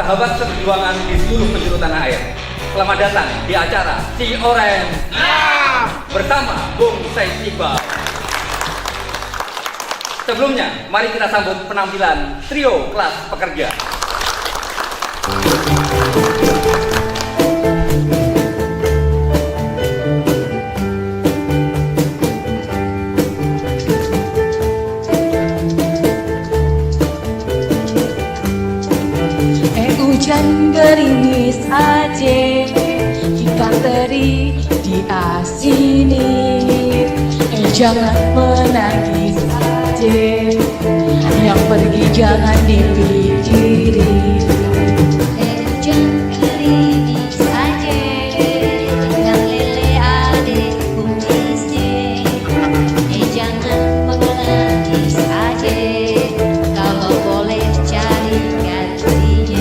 sahabat seperjuangan di seluruh penjuru tanah air. Selamat datang di acara Si Orange bersama Bung Said Iqbal. Sebelumnya, mari kita sambut penampilan trio kelas pekerja. Hujan gerimis aja, ikan teri diasini. Jangan menangis aja, yang pergi jangan dipikirin. Hujan gerimis aja, ikan lele adik kumisnya. Jangan menangis aja, kalau boleh cari gantinya.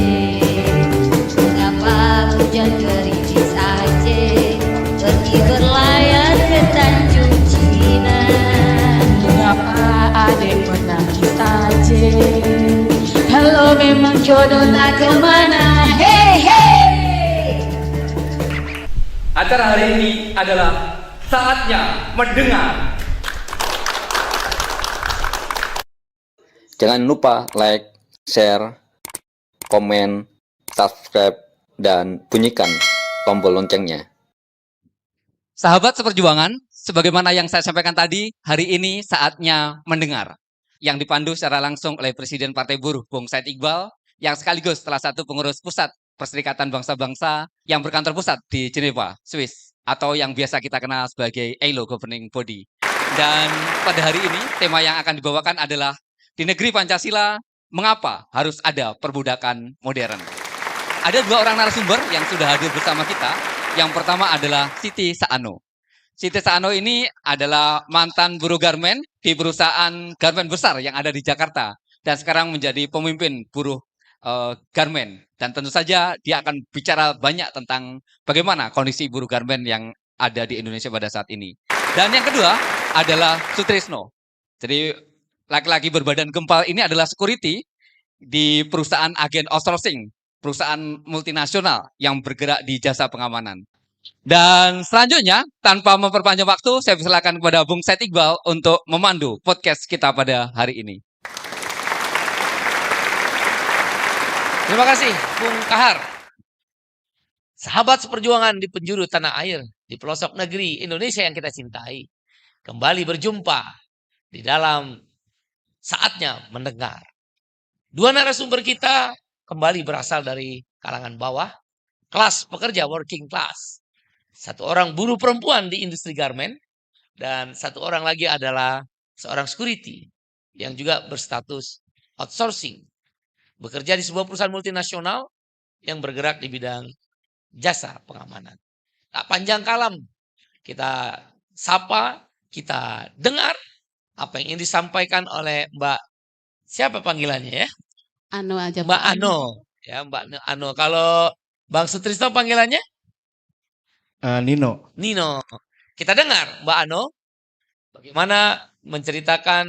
Hujan gerimis aja, pergi berlayar ke Tanjung Cina. Mengapa adek menangis aja, kalau memang jodoh tak kemana. Hey hey. Acara hari ini adalah saatnya mendengar. Jangan lupa like, share, komen, subscribe, dan bunyikan tombol loncengnya. Sahabat seperjuangan, sebagaimana yang saya sampaikan tadi, hari ini saatnya mendengar. Yang dipandu secara langsung oleh Presiden Partai Buruh, Bung Said Iqbal, yang sekaligus salah satu pengurus pusat Perserikatan Bangsa-Bangsa yang berkantor pusat di Geneva, Swiss, atau yang biasa kita kenal sebagai ILO Governing Body. Dan pada hari ini, tema yang akan dibawakan adalah di negeri Pancasila, mengapa harus ada perbudakan modern. Ada dua orang narasumber yang sudah hadir bersama kita. Yang pertama adalah Siti Saano. Siti Saano ini adalah mantan buruh garmen di perusahaan garmen besar yang ada di Jakarta. Dan sekarang menjadi pemimpin buruh garmen. Dan tentu saja dia akan bicara banyak tentang bagaimana kondisi buruh garmen yang ada di Indonesia pada saat ini. Dan yang kedua adalah Sutrisno. Jadi laki-laki berbadan gempal ini adalah security di perusahaan agen outsourcing, perusahaan multinasional yang bergerak di jasa pengamanan. Dan selanjutnya, tanpa memperpanjang waktu, saya persilakan kepada Bung Said Iqbal untuk memandu podcast kita pada hari ini. Terima kasih, Bung Kahar. Sahabat seperjuangan di penjuru tanah air, di pelosok negeri Indonesia yang kita cintai, kembali berjumpa di dalam saatnya mendengar. Dua narasumber kita kembali berasal dari kalangan bawah, kelas pekerja working class. Satu orang buruh perempuan di industri garmen, dan satu orang lagi adalah seorang security yang juga berstatus outsourcing. Bekerja di sebuah perusahaan multinasional yang bergerak di bidang jasa pengamanan. Tak panjang kalam, kita sapa, kita dengar apa yang ingin disampaikan oleh Mbak, siapa panggilannya ya? Ano aja Mbak Pak. Ano. Ya, Mbak Ano. Kalau Bang Sutrisno panggilannya? Nino. Nino. Kita dengar Mbak Ano bagaimana menceritakan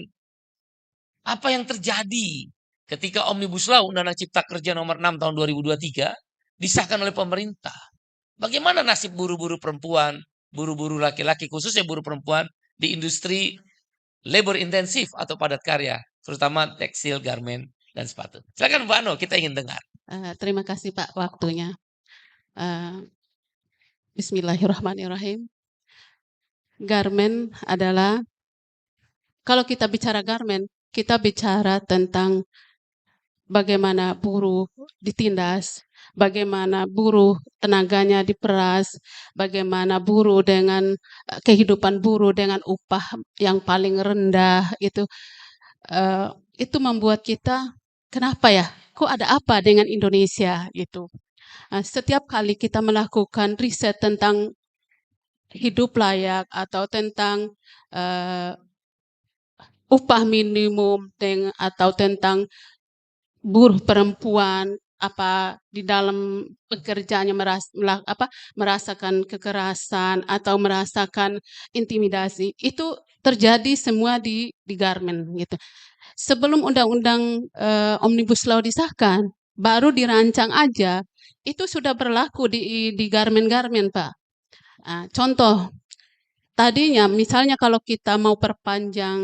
apa yang terjadi ketika Omnibus Law Undang-Undang Cipta Kerja nomor 6 tahun 2023 disahkan oleh pemerintah. Bagaimana nasib buruh-buruh perempuan, buruh-buruh laki-laki, khususnya buruh perempuan di industri labor intensif atau padat karya, terutama tekstil, garmen, dan sepatu. Silakan Mbak Ano, kita ingin dengar. Terima kasih Pak waktunya. Bismillahirrahmanirrahim. Garmen adalah, kalau kita bicara garmen, kita bicara tentang bagaimana buruh ditindas, bagaimana buruh tenaganya diperas, bagaimana buruh dengan kehidupan buruh dengan upah yang paling rendah itu membuat kita, kenapa ya? Kok ada apa dengan Indonesia gitu? Setiap kali kita melakukan riset tentang hidup layak atau tentang upah minimum atau tentang buruh perempuan apa di dalam pekerjaannya merasakan kekerasan atau merasakan intimidasi, itu terjadi semua di garmen gitu. Sebelum undang-undang Omnibus Law disahkan, baru dirancang aja, itu sudah berlaku di garmen-garmen, Pak. Contoh, tadinya misalnya kalau kita mau perpanjang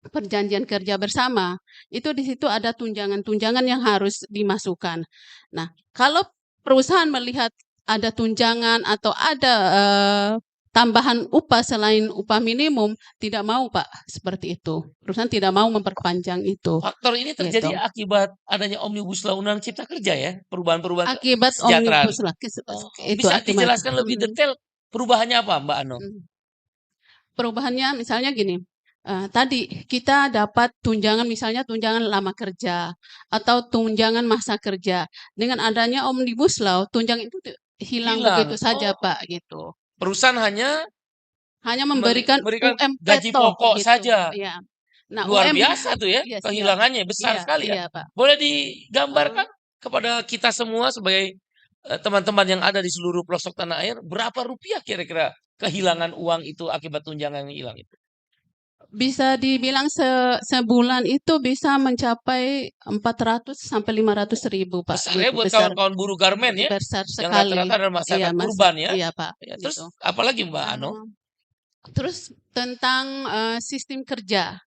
perjanjian kerja bersama, itu di situ ada tunjangan-tunjangan yang harus dimasukkan. Nah, kalau perusahaan melihat ada tunjangan atau ada tambahan upah selain upah minimum, tidak mau, Pak, seperti itu. Perusahaan tidak mau memperpanjang itu. Faktor ini terjadi Gitu. akibat adanya Omnibus Law Undang Cipta Kerja ya, perubahan-perubahan Akibat kesejahteraan. omnibus law, itu Bisa akibat. dijelaskan lebih detail perubahannya apa, Mbak Ano? Perubahannya misalnya gini, tadi kita dapat tunjangan, misalnya tunjangan lama kerja atau tunjangan masa kerja. Dengan adanya Omnibus Law, tunjangan itu hilang begitu saja, Pak, gitu. Perusahaan hanya memberikan memberikan UMP gaji toh, pokok gitu. saja. Ya. Nah, Luar biasa tuh ya, Iya, siap. kehilangannya besar Iya, sekali ya. iya, Pak. Boleh digambarkan kepada kita semua sebagai teman-teman yang ada di seluruh pelosok tanah air, berapa rupiah kira-kira kehilangan uang itu akibat tunjangan yang hilang itu? Bisa dibilang sebulan itu bisa mencapai 400 sampai 500 ribu, Pak. Besar ya Gitu, buat besar. kawan-kawan buruh garmen ya, Besar yang sekali. rata-rata adalah masyarakat Iya, urban ya. Iya, Pak. Ya, terus Gitu. apalagi Mbak Ano? Terus tentang sistem kerja.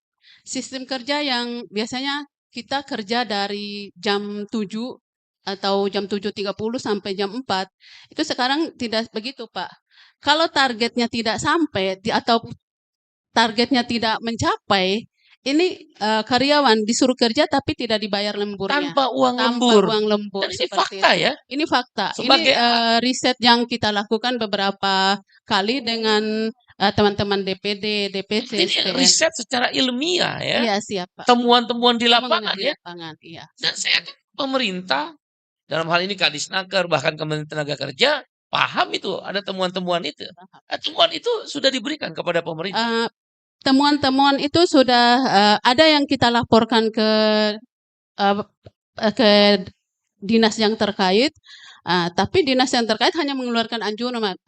Sistem kerja yang biasanya kita kerja dari jam 7 atau jam 7.30 sampai jam 4, itu sekarang tidak begitu, Pak. Kalau targetnya tidak sampai atau targetnya tidak mencapai, ini karyawan disuruh kerja tapi tidak dibayar lemburnya. Tanpa uang Tanpa lembur. uang lembur. Dan ini seperti fakta itu. ya. Ini fakta. Sebagai Ini riset yang kita lakukan beberapa kali dengan teman-teman DPD, DPC, ini SPN. riset secara ilmiah ya. Iya, siap, Pak. Temuan-temuan di lapangan Di ya. lapangan, iya. Dan saya yakin pemerintah dalam hal ini Kadisnaker bahkan Kementerian Tenaga Kerja paham itu ada temuan-temuan itu. Temuan itu sudah diberikan kepada pemerintah. Temuan-temuan itu sudah ada yang kita laporkan ke dinas yang terkait, tapi dinas yang terkait hanya mengeluarkan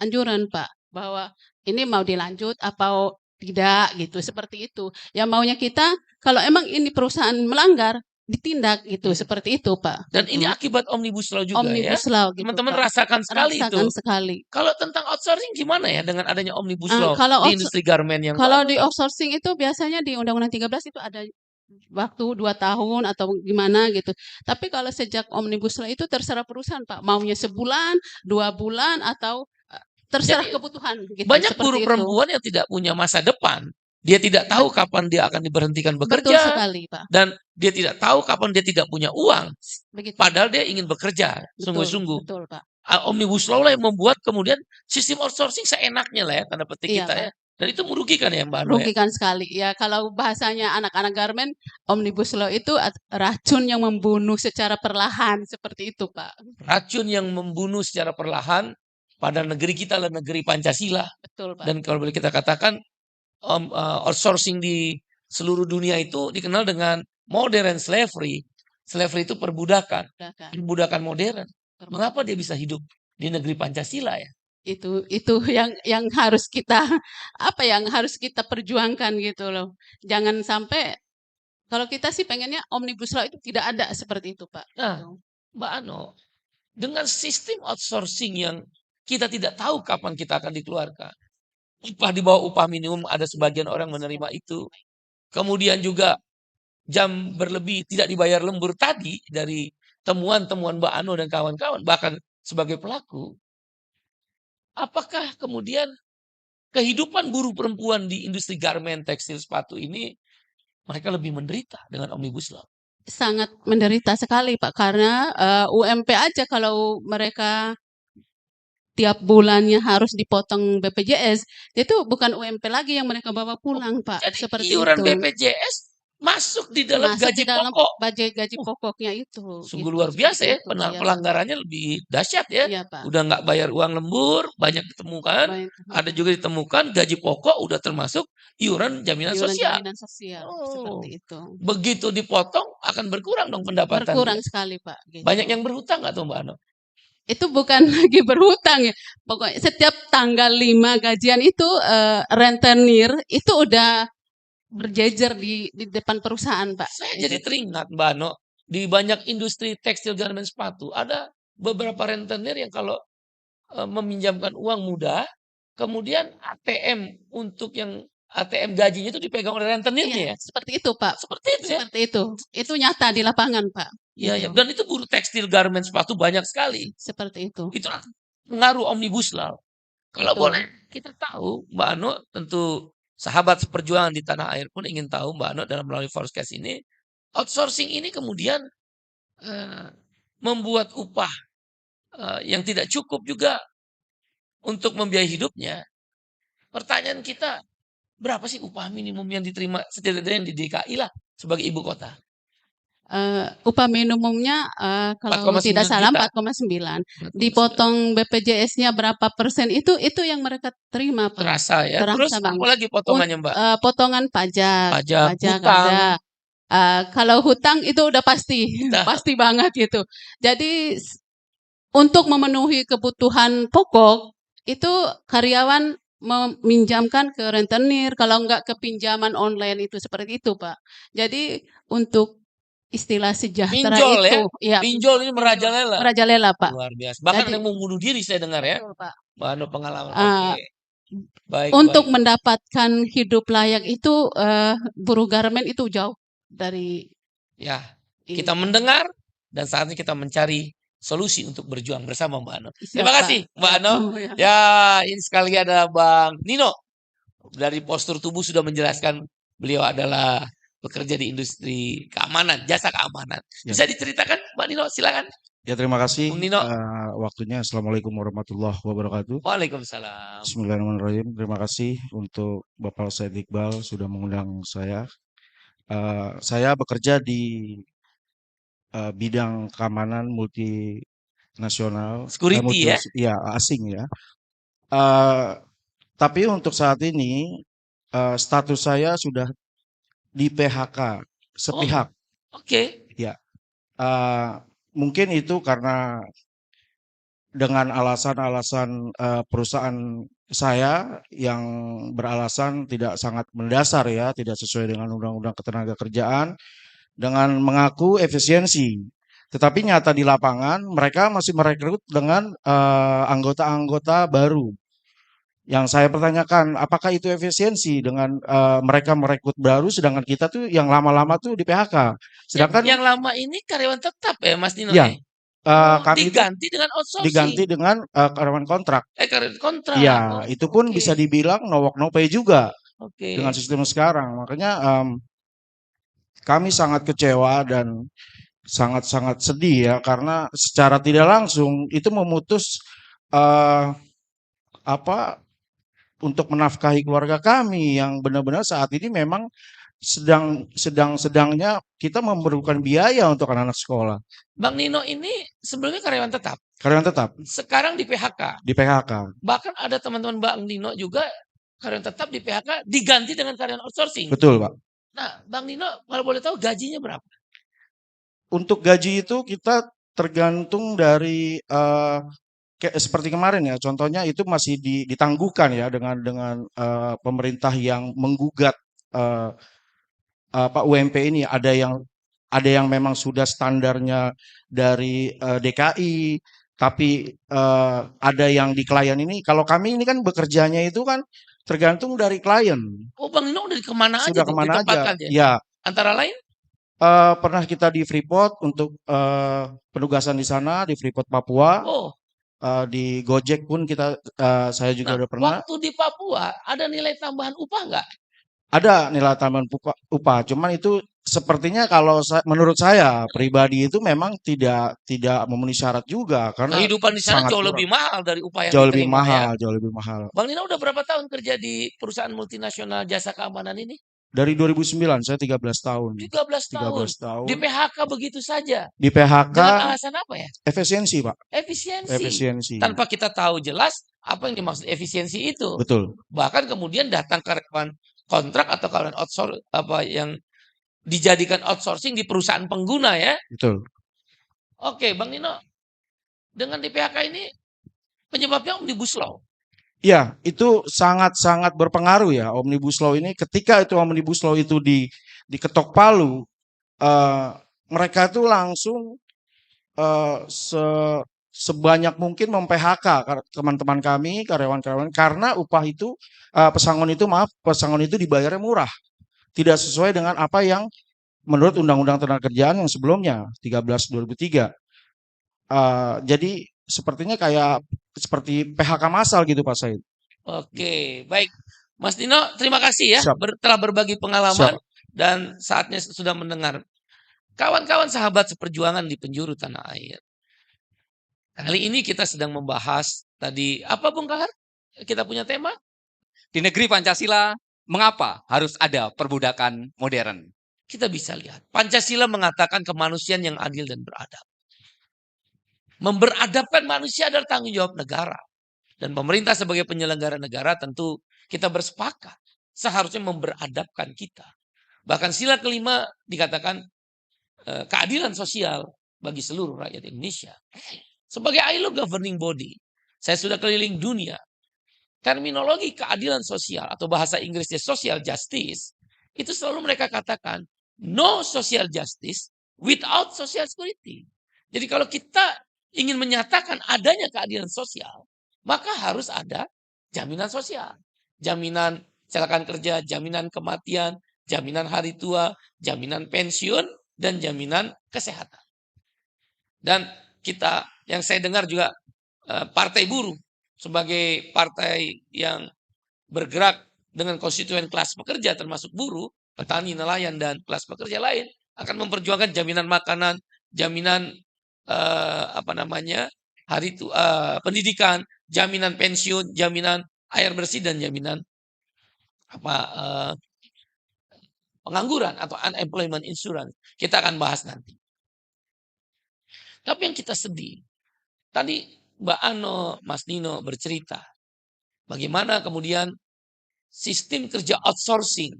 anjuran, Pak, bahwa ini mau dilanjut atau tidak gitu, seperti itu. Yang maunya kita kalau emang ini perusahaan melanggar, ditindak gitu, seperti itu, Pak. Dan ini akibat Omnibus Law juga Omnibus ya. Law gitu, Teman-teman Pak. rasakan sekali Rasakan itu. sekali. Kalau tentang outsourcing gimana ya dengan adanya Omnibus Law kalau di industri garmen yang Kalau di outsourcing itu biasanya di Undang-Undang 13 itu ada waktu 2 tahun atau gimana gitu. Tapi kalau sejak Omnibus Law itu terserah perusahaan, Pak. Maunya sebulan, 2 bulan atau terserah Jadi, kebutuhan gitu. banyak seperti buruh itu. perempuan yang tidak punya masa depan. Dia tidak tahu kapan dia akan diberhentikan Betul bekerja. sekali, Pak. Dan dia tidak tahu kapan dia tidak punya uang. Begitu. Padahal dia ingin bekerja sungguh-sungguh. Betul, Pak. Omnibus Law lah yang membuat kemudian sistem outsourcing seenaknya lah ya, tanda petik Iya, kita Pak. ya. Dan itu merugikan ya Mbak Ano ya. Merugikan sekali. Ya, kalau bahasanya anak-anak garmen, Omnibus Law itu racun yang membunuh secara perlahan, seperti itu, Pak. Racun yang membunuh secara perlahan pada negeri kita adalah negeri Pancasila. Betul, Pak. Dan kalau boleh kita katakan outsourcing di seluruh dunia itu dikenal dengan modern slavery. Slavery itu perbudakan. Perbudakan modern. Mengapa dia bisa hidup di negeri Pancasila ya? Itu yang harus kita yang harus kita perjuangkan gitu loh. Jangan sampai, kalau kita sih pengennya Omnibus Law itu tidak ada seperti itu, Pak. Nah, Mbak Ano, dengan sistem outsourcing yang kita tidak tahu kapan kita akan dikeluarkan. Upah di bawah upah minimum ada sebagian orang menerima itu. Kemudian juga jam berlebih tidak dibayar lembur tadi dari temuan-temuan Mbak Ano dan kawan-kawan bahkan sebagai pelaku. Apakah kemudian kehidupan buruh perempuan di industri garmen, tekstil, sepatu ini mereka lebih menderita dengan Omnibus Law? Sangat menderita sekali, Pak, karena UMP aja kalau mereka tiap bulannya harus dipotong BPJS, itu bukan UMP lagi yang mereka bawa pulang, Pak. Jadi Seperti iuran itu. BPJS masuk di dalam gaji pokok. Gaji pokoknya itu. Sungguh gitu, luar biasa ya, itu, iya. pelanggarannya lebih dahsyat ya. Iya, Pak. Udah nggak bayar uang lembur, banyak ditemukan. Ada juga ditemukan gaji pokok udah termasuk iuran jaminan sosial. Jaminan sosial, seperti itu. Begitu dipotong akan berkurang dong pendapatan. Berkurang sekali, Pak. Gitu. Banyak yang berhutang nggak tuh Mbak Ano? Itu bukan lagi berhutang ya. Pokoknya setiap tanggal 5 gajian itu rentenir itu udah berjejer di depan perusahaan, Pak. Saya jadi teringat Mbak Ano, di banyak industri tekstil garment sepatu ada beberapa rentenir yang kalau meminjamkan uang mudah, kemudian ATM untuk yang ATM gajinya itu dipegang oleh rentenirnya Iya, ya. seperti itu, Pak. Seperti itu ya. Seperti itu. Itu nyata di lapangan, Pak. Iya, ya. Itu. Dan itu buruh tekstil garment sepatu banyak sekali. Seperti itu. Itu pengaruh omnibus law. Kalau Betul. boleh kita tahu, Mbak Ano, tentu sahabat seperjuangan di tanah air pun ingin tahu Mbak Ano dalam melalui Forecast ini, outsourcing ini kemudian membuat upah yang tidak cukup juga untuk membiayai hidupnya. Pertanyaan kita, berapa sih upah minimum yang diterima setidaknya di DKI lah sebagai ibu kota? Upah minimumnya kalau 4,9 tidak salah juta. 4,9. Dipotong BPJS-nya berapa persen itu yang mereka terima, Pak. Terasa ya. Terasa Terus banget. apalagi potongannya Mbak? Potongan pajak, Pajak, hutang. ada. Kalau hutang itu udah pasti, Hutang. pasti banget gitu. Jadi untuk memenuhi kebutuhan pokok itu karyawan meminjamkan ke rentenir, kalau enggak ke pinjaman online itu seperti itu, Pak. Jadi untuk istilah sejahtera Pinjol itu, ya. Pinjol ini merajalela. Merajalela, Pak. Luar biasa. Bahkan Jadi- ada yang mau bunuh diri saya dengar ya. Betul, Pak. Mbak Ano pengalaman. Ah, Oke. Baik. Untuk baik. mendapatkan hidup layak itu buruh garmen itu jauh dari Ya, ini. kita mendengar dan saatnya kita mencari solusi untuk berjuang bersama Mbak Ano. Siap, Terima Pak. kasih Mbak Ano. Oh, ya. Ya, ini sekali ada Bang Nino. Dari postur tubuh sudah menjelaskan beliau adalah bekerja di industri keamanan, jasa keamanan. Ya. Bisa diceritakan Mbak Nino, silakan. Ya, terima kasih Bung Nino. waktunya. Assalamualaikum warahmatullahi wabarakatuh. Waalaikumsalam. Bismillahirrahmanirrahim. Terima kasih untuk Bapak Said Iqbal sudah mengundang saya. Saya bekerja di bidang keamanan multinasional. Security ya? Ya, asing ya. Tapi untuk saat ini status saya sudah di PHK sepihak. Oke. Mungkin itu karena dengan alasan-alasan perusahaan saya yang beralasan tidak sangat mendasar ya, tidak sesuai dengan Undang-Undang Ketenagakerjaan, dengan mengaku efisiensi. Tetapi nyata di lapangan mereka masih merekrut dengan anggota-anggota baru. Yang saya pertanyakan, apakah itu efisiensi dengan mereka merekrut baru, sedangkan kita tuh yang lama-lama tuh di PHK. Sedangkan yang lama ini karyawan tetap ya Mas Nino Ya, ya? kami itu diganti dengan outsourcing. diganti dengan karyawan kontrak. Karyawan kontrak. Ya, itu pun oke. bisa dibilang no work no pay juga Oke. dengan sistem sekarang. Makanya kami sangat kecewa dan sangat-sangat sedih ya, karena secara tidak langsung itu memutus untuk menafkahi keluarga kami yang benar-benar saat ini memang sedang-sedangnya kita memerlukan biaya untuk anak-anak sekolah. Bang Nino ini sebelumnya karyawan tetap. Karyawan tetap Sekarang di PHK. di PHK. Bahkan ada teman-teman Bang Nino juga karyawan tetap di PHK diganti dengan karyawan outsourcing. Betul, Pak. Nah, Bang Nino kalau boleh tahu gajinya berapa? Untuk gaji itu kita tergantung dari seperti kemarin ya, contohnya itu masih ditangguhkan ya dengan pemerintah yang menggugat UMP ini. Ada yang memang sudah standarnya dari DKI, tapi ada yang di klien ini. Kalau kami ini kan bekerjanya itu kan tergantung dari klien. Oh, Bang Nino udah kemana aja Sudah tuh kemana aja? ditempatkan ya? Ya, Antara lain? pernah kita di Freeport untuk penugasan di sana di Freeport Papua. Oh, Di Gojek pun saya juga nah, udah pernah. waktu di Papua ada nilai tambahan upah nggak? Ada nilai tambahan upah, cuman itu sepertinya kalau menurut saya pribadi itu memang tidak memenuhi syarat juga, karena Kehidupan di sana sangat jauh kurang. lebih mahal dari upah yang Jauh lebih diterima ya. mahal, jauh lebih mahal. Bang Nino udah berapa tahun kerja di perusahaan multinasional jasa keamanan ini? Dari 2009 saya 13 tahun. 13 tahun. 13 tahun. Di PHK begitu saja. Di PHK Dengan alasan apa ya? efisiensi, Pak. Efisiensi. Efisiensi. Tanpa kita tahu jelas apa yang dimaksud efisiensi itu. Betul. Bahkan kemudian datang karyawan kontrak atau karyawan outsourcing yang dijadikan outsourcing di perusahaan pengguna ya. Betul. Oke, Bang Nino. Dengan di PHK ini penyebabnya Omnibus Law. Ya, itu sangat-sangat berpengaruh ya Omnibus Law ini. Ketika itu Omnibus Law itu diketok palu, mereka tuh langsung sebanyak mungkin mem-PHK teman-teman kami, karyawan-karyawan, karena upah itu, pesangon itu dibayarnya murah. Tidak sesuai dengan apa yang menurut Undang-Undang Tenagakerjaan yang sebelumnya, 13/2003. Jadi sepertinya seperti PHK massal gitu Pak Said. Oke, baik. Mas Dino, terima kasih ya Siap. telah berbagi pengalaman Siap. dan saatnya sudah mendengar. Kawan-kawan sahabat seperjuangan di penjuru tanah air. Kali ini kita sedang membahas tadi, apa Bung Kahar? Kita punya tema? Di negeri Pancasila, mengapa harus ada perbudakan modern? Kita bisa lihat. Pancasila mengatakan kemanusiaan yang adil dan beradab. Memberadabkan manusia adalah tanggung jawab negara. Dan pemerintah sebagai penyelenggara negara tentu kita bersepakat. Seharusnya memberadabkan kita. Bahkan sila kelima dikatakan keadilan sosial bagi seluruh rakyat Indonesia. Sebagai ILO governing body, saya sudah keliling dunia. Terminologi keadilan sosial atau bahasa Inggrisnya social justice, itu selalu mereka katakan no social justice without social security. Jadi kalau kita ingin menyatakan adanya keadilan sosial, maka harus ada jaminan sosial. Jaminan kecelakaan kerja, jaminan kematian, jaminan hari tua, jaminan pensiun, dan jaminan kesehatan. Dan kita, yang saya dengar juga Partai Buruh sebagai partai yang bergerak dengan konstituen kelas pekerja termasuk buruh, petani, nelayan, dan kelas pekerja lain akan memperjuangkan jaminan makanan, jaminan pendidikan, jaminan pensiun, jaminan air bersih, dan jaminan pengangguran atau unemployment insurance. Kita akan bahas nanti. Tapi yang kita sedih, tadi Mbak Ano, Mas Nino bercerita bagaimana kemudian sistem kerja outsourcing,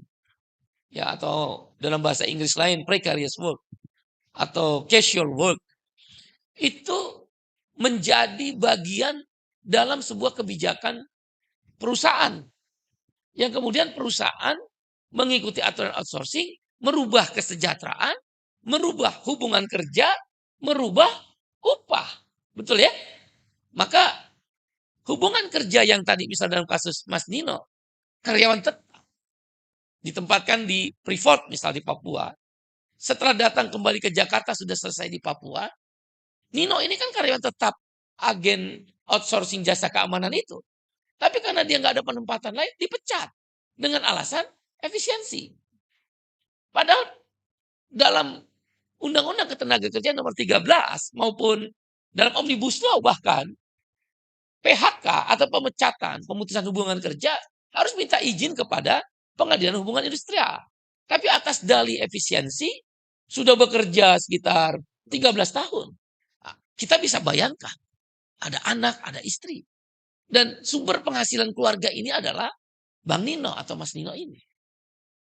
ya, atau dalam bahasa Inggris lain precarious work atau casual work, itu menjadi bagian dalam sebuah kebijakan perusahaan yang kemudian perusahaan mengikuti aturan outsourcing, merubah kesejahteraan, merubah hubungan kerja, merubah upah. Betul ya? Maka hubungan kerja yang tadi misalnya dalam kasus Mas Nino, karyawan tetap ditempatkan di Freeport misal di Papua. Setelah datang kembali ke Jakarta sudah selesai di Papua. Nino ini kan karyawan tetap agen outsourcing jasa keamanan itu. Tapi karena dia nggak ada penempatan lain, dipecat dengan alasan efisiensi. Padahal dalam Undang-Undang Ketenagakerjaan nomor 13 maupun dalam Omnibus Law bahkan PHK atau pemutusan hubungan kerja harus minta izin kepada Pengadilan Hubungan Industrial. Tapi atas dalih efisiensi sudah bekerja sekitar 13 tahun. Kita bisa bayangkan ada anak, ada istri. Dan sumber penghasilan keluarga ini adalah Bang Nino atau Mas Nino ini.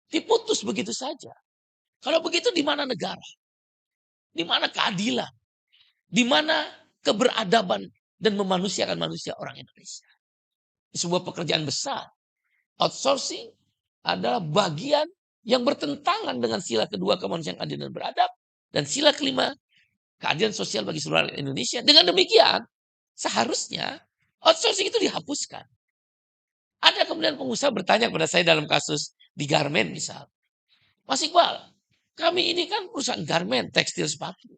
Diputus begitu saja. Kalau begitu di mana negara? Di mana keadilan? Di mana keberadaban dan memanusiakan manusia orang Indonesia? Sebuah pekerjaan besar. Outsourcing adalah bagian yang bertentangan dengan sila kedua kemanusiaan adil dan beradab. Dan sila kelima, keadilan sosial bagi seluruh rakyat Indonesia. Dengan demikian, seharusnya outsourcing itu dihapuskan. Ada kemudian pengusaha bertanya kepada saya dalam kasus di garmen misal. Mas Iqbal, kami ini kan perusahaan garmen, tekstil, sepatu.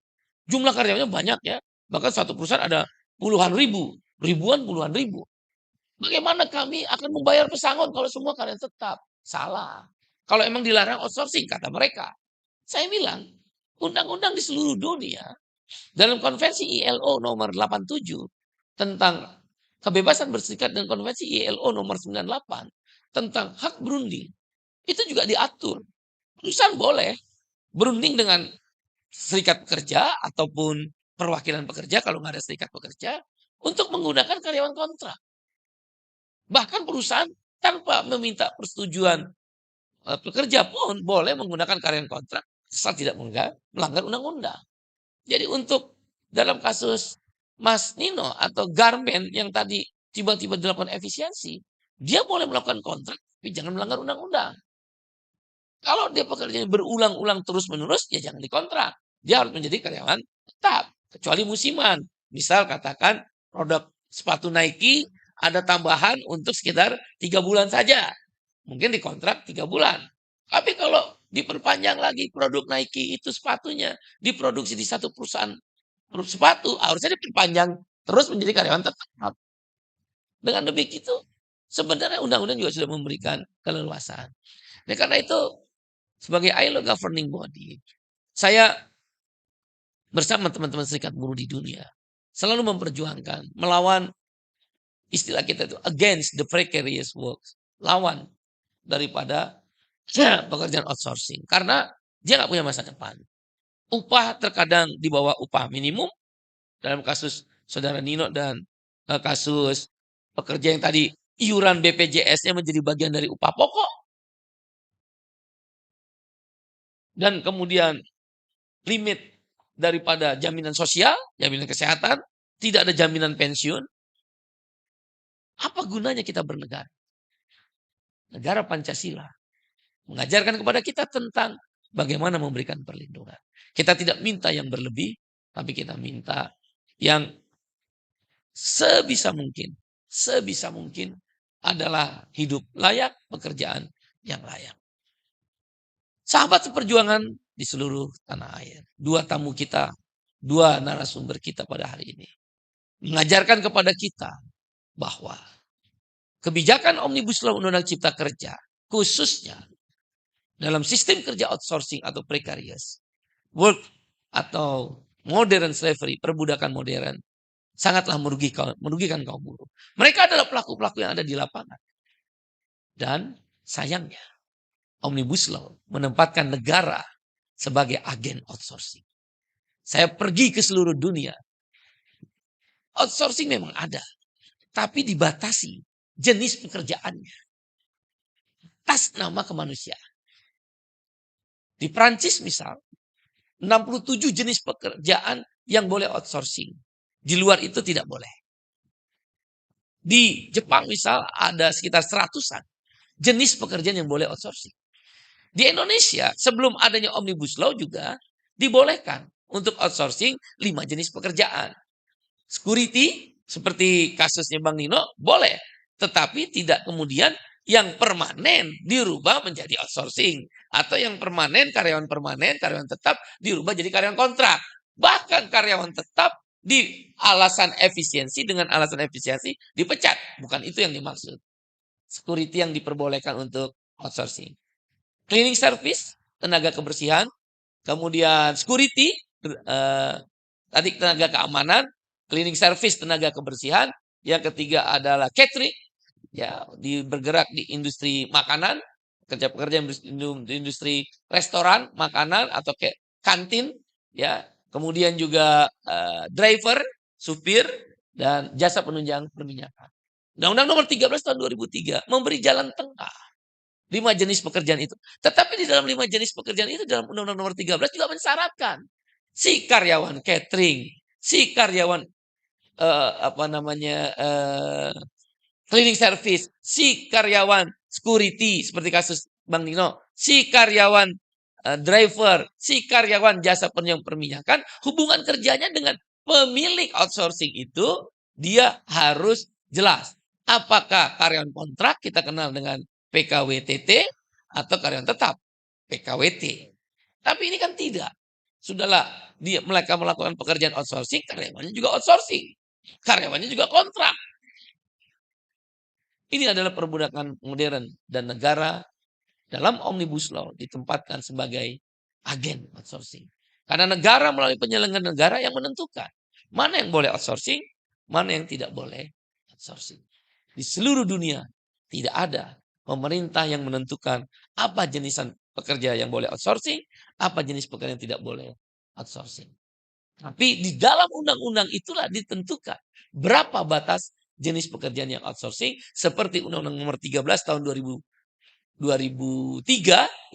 Jumlah karyawannya banyak ya. Bahkan satu perusahaan ada puluhan ribu, puluhan ribu. Bagaimana kami akan membayar pesangon kalau semua karyawan tetap? Salah. Kalau emang dilarang outsourcing, kata mereka. Saya bilang, undang-undang di seluruh dunia, dalam konvensi ILO nomor 87, tentang kebebasan berserikat dan konvensi ILO nomor 98, tentang hak berunding, itu juga diatur. Perusahaan boleh berunding dengan serikat pekerja ataupun perwakilan pekerja kalau nggak ada serikat pekerja untuk menggunakan karyawan kontrak. Bahkan perusahaan tanpa meminta persetujuan pekerja pun boleh menggunakan karyawan kontrak asal tidak melanggar undang-undang. Jadi untuk dalam kasus Mas Nino atau garmen yang tadi tiba-tiba dilakukan efisiensi, dia boleh melakukan kontrak tapi jangan melanggar undang-undang. Kalau dia pekerjaannya berulang-ulang terus-menerus, ya jangan dikontrak. dia harus menjadi karyawan tetap. Kecuali musiman. Misal katakan produk sepatu Nike ada tambahan untuk sekitar 3 bulan saja. Mungkin dikontrak 3 bulan. Tapi kalau diperpanjang lagi produk Nike itu sepatunya diproduksi di satu perusahaan sepatu, harusnya diperpanjang terus menjadi karyawan tetap. Dengan begitu, sebenarnya undang-undang juga sudah memberikan keleluasaan. Nah, karena itu, sebagai ILO governing body, saya bersama teman-teman serikat buruh di dunia selalu memperjuangkan, melawan istilah kita itu against the precarious works, lawan daripada pekerjaan outsourcing karena dia nggak punya masa depan. Upah terkadang di bawah upah minimum dalam kasus saudara Nino dan kasus pekerja yang tadi iuran BPJS-nya menjadi bagian dari upah pokok. Dan kemudian limit daripada jaminan sosial, jaminan kesehatan, tidak ada jaminan pensiun. Apa gunanya kita bernegara? Negara Pancasila mengajarkan kepada kita tentang bagaimana memberikan perlindungan. Kita tidak minta yang berlebih, tapi kita minta yang sebisa mungkin adalah hidup layak, pekerjaan yang layak. Sahabat seperjuangan di seluruh tanah air. Dua tamu kita, dua narasumber kita pada hari ini. Mengajarkan kepada kita bahwa kebijakan Omnibus Law Undang-Undang Cipta Kerja, khususnya dalam sistem kerja outsourcing atau precarious work atau modern slavery, perbudakan modern, sangatlah merugikan kaum buruh. Mereka adalah pelaku-pelaku yang ada di lapangan. Dan sayangnya, Omnibus Law menempatkan negara sebagai agen outsourcing. Saya pergi ke seluruh dunia. Outsourcing memang ada, tapi dibatasi jenis pekerjaannya atas nama kemanusiaan. Di Prancis misal, 67 jenis pekerjaan yang boleh outsourcing. Di luar itu tidak boleh. Di Jepang misal ada sekitar 100-an jenis pekerjaan yang boleh outsourcing. Di Indonesia sebelum adanya Omnibus Law juga dibolehkan untuk outsourcing 5 jenis pekerjaan. Security seperti kasusnya Bang Nino boleh. Tetapi tidak kemudian yang permanen dirubah menjadi outsourcing. Atau yang permanen, karyawan tetap dirubah jadi karyawan kontrak. Bahkan karyawan tetap di alasan efisiensi dengan alasan efisiensi dipecat. Bukan itu yang dimaksud. Security yang diperbolehkan untuk outsourcing. Cleaning service, tenaga kebersihan. Kemudian security, tadi tenaga keamanan. Cleaning service, tenaga kebersihan. Yang ketiga adalah catering. Ya, bergerak di industri makanan. Pekerja-pekerja di industri restoran, makanan, atau kayak kantin. Ya. Kemudian juga driver, supir, dan jasa penunjang perminyakan. Undang-Undang nomor 13 tahun 2003 memberi jalan tengah. 5 jenis pekerjaan itu. Tetapi di dalam 5 jenis pekerjaan itu dalam Undang-Undang nomor 13 juga mensyaratkan si karyawan catering, si karyawan cleaning service, si karyawan security seperti kasus Bang Nino, si karyawan driver, si karyawan jasa penunjang perminyakan, hubungan kerjanya dengan pemilik outsourcing itu dia harus jelas. Apakah karyawan kontrak kita kenal dengan PKWTT atau karyawan tetap PKWT. Tapi ini kan tidak. Sudahlah mereka melakukan pekerjaan outsourcing, karyawannya juga outsourcing. Karyawannya juga kontrak. Ini adalah perbudakan modern dan negara dalam Omnibus Law ditempatkan sebagai agen outsourcing. Karena negara melalui penyelenggara negara yang menentukan mana yang boleh outsourcing, mana yang tidak boleh outsourcing. Di seluruh dunia tidak ada pemerintah yang menentukan apa jenis pekerja yang boleh outsourcing, apa jenis pekerja yang tidak boleh outsourcing. Tapi di dalam undang-undang itulah ditentukan berapa batas jenis pekerjaan yang outsourcing, seperti Undang-Undang nomor 13 tahun 2003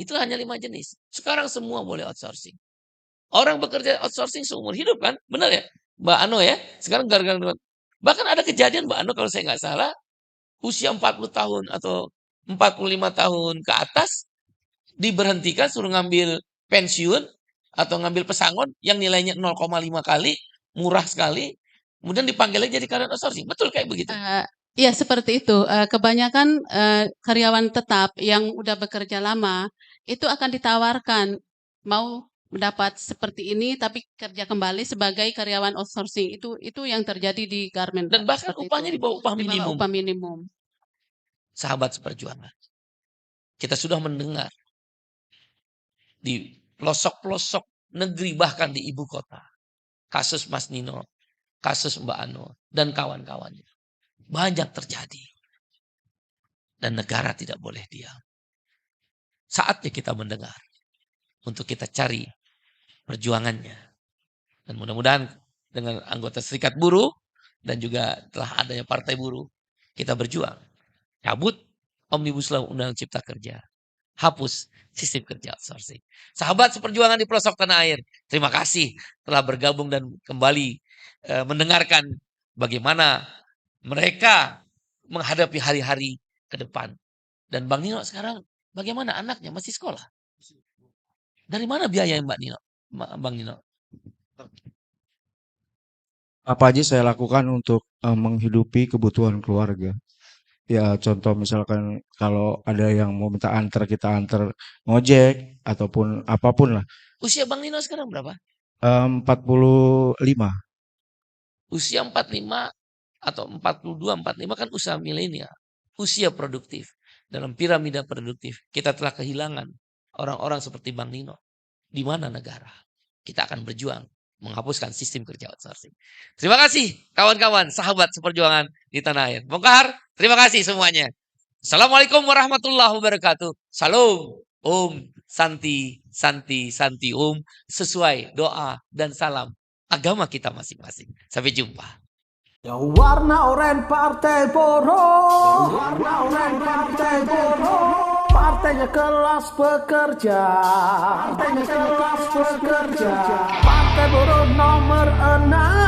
itu hanya 5 jenis. Sekarang semua boleh outsourcing. Orang bekerja outsourcing seumur hidup kan? Benar ya? Mbak Ano ya? Sekarang gara-gara bahkan ada kejadian Mbak Ano kalau saya nggak salah usia 40 tahun atau 45 tahun ke atas diberhentikan suruh ngambil pensiun atau ngambil pesangon yang nilainya 0,5 kali, murah sekali, kemudian dipanggilnya jadi karyawan outsourcing. Betul kayak begitu? Ya seperti itu. Kebanyakan karyawan tetap yang udah bekerja lama itu akan ditawarkan mau mendapat seperti ini tapi kerja kembali sebagai karyawan outsourcing. Itu yang terjadi di garmen. Dan Pak, bahkan seperti upahnya itu. di bawah upah Di bawah minimum. upah minimum. Sahabat seperjuangan. Kita sudah mendengar di pelosok-pelosok negeri bahkan di ibu kota. Kasus Mas Nino, kasus Mbak Ano, dan kawan-kawannya. Banyak terjadi. Dan negara tidak boleh diam. Saatnya kita mendengar. Untuk kita cari perjuangannya. Dan mudah-mudahan dengan anggota serikat buruh. Dan juga telah adanya partai buruh. Kita berjuang. Cabut Omnibus Law Undang Cipta Kerja. Hapus sistem kerja outsourcing. Sahabat seperjuangan di pelosok tanah air. Terima kasih telah bergabung dan kembali mendengarkan bagaimana mereka menghadapi hari-hari ke depan. Dan Bang Nino sekarang bagaimana anaknya masih sekolah? Dari mana biaya Mbak Nino? Bang Nino? Apa aja saya lakukan untuk menghidupi kebutuhan keluarga. Ya contoh misalkan kalau ada yang mau minta antar, kita antar ngojek ataupun apapun lah. Usia Bang Nino sekarang berapa? 45. Usia 45 atau 42, 45 kan usia milenial. Usia produktif. Dalam piramida produktif. Kita telah kehilangan orang-orang seperti Bang Nino. Di mana negara? Kita akan berjuang menghapuskan sistem kerja outsourcing. Terima kasih kawan-kawan, sahabat seperjuangan di tanah air. Bongkar, terima kasih semuanya. Assalamualaikum warahmatullahi wabarakatuh. Salam, Om, Santi, Santi, Santi, Om. Sesuai doa dan salam agama kita masing-masing. Sampai jumpa. Ya warna oranye Partai Buruh, warna oranye Partai Buruh, partainya kelas pekerja, partainya kelas pekerja, Partai Buruh nomor 6.